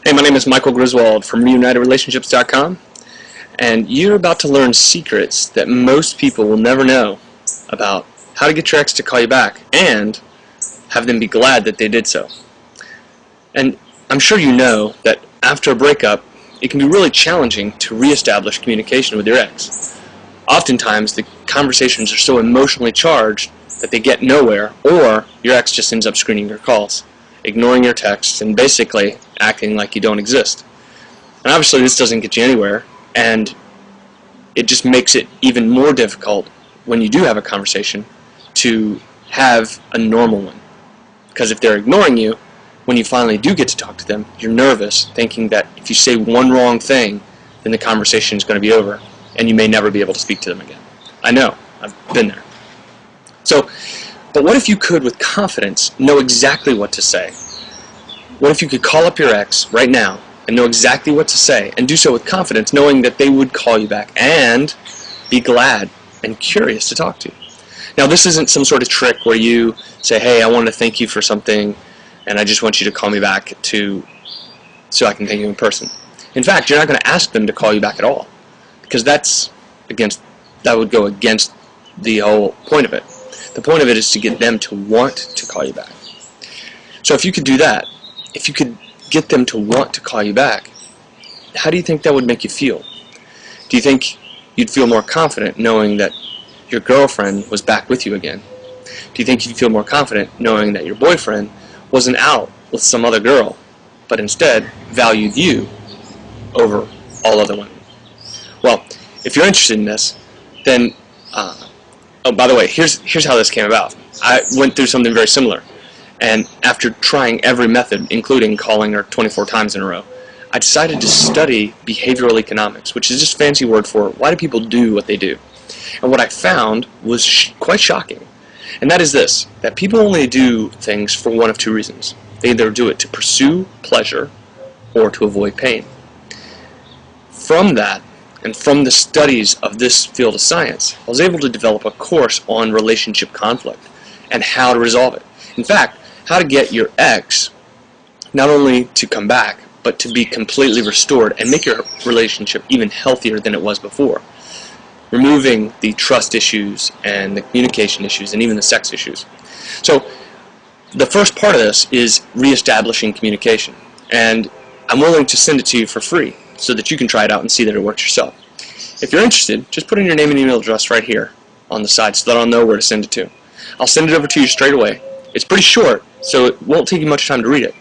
Hey, my name is Michael Griswold from ReunitedRelationships.com, and you're about to learn secrets that most people will never know about how to get your ex to call you back and have them be glad that they did so. And I'm sure you know that after a breakup, it can be really challenging to reestablish communication with your ex. Oftentimes, the conversations are so emotionally charged that they get nowhere, or your ex just ends up screening your calls, ignoring your texts, and basically acting like you don't exist. And obviously this doesn't get you anywhere, and it just makes it even more difficult when you do have a conversation to have a normal one. Because if they're ignoring you, when you finally do get to talk to them, you're nervous, thinking that if you say one wrong thing, then the conversation is going to be over, and you may never be able to speak to them again. I know, I've been there. But what if you could, with confidence, know exactly what to say? What if you could call up your ex right now and know exactly what to say, and do so with confidence, knowing that they would call you back and be glad and curious to talk to you? Now, this isn't some sort of trick where you say, hey, I want to thank you for something, and I just want you to call me back so I can thank you in person. In fact, you're not going to ask them to call you back at all, because that would go against the whole point of it. The point of it is to get them to want to call you back. So if you could do that, if you could get them to want to call you back, how do you think that would make you feel? Do you think you'd feel more confident knowing that your girlfriend was back with you again? Do you think you'd feel more confident knowing that your boyfriend wasn't out with some other girl, but instead valued you over all other women? Well, if you're interested in this, then, oh, by the way, here's how this came about. I went through something very similar. And after trying every method, including calling her 24 times in a row, I decided to study behavioral economics, which is just a fancy word for why do people do what they do. And what I found was quite shocking. And that is this, that people only do things for one of two reasons. They either do it to pursue pleasure or to avoid pain. From that, and from the studies of this field of science, I was able to develop a course on relationship conflict and how to resolve it. In fact, how to get your ex not only to come back, but to be completely restored and make your relationship even healthier than it was before. Removing the trust issues and the communication issues and even the sex issues. So the first part of this is reestablishing communication. And I'm willing to send it to you for free so that you can try it out and see that it works yourself. If you're interested, just put in your name and email address right here on the side so that I'll know where to send it to. I'll send it over to you straight away. It's pretty short, so it won't take you much time to read it.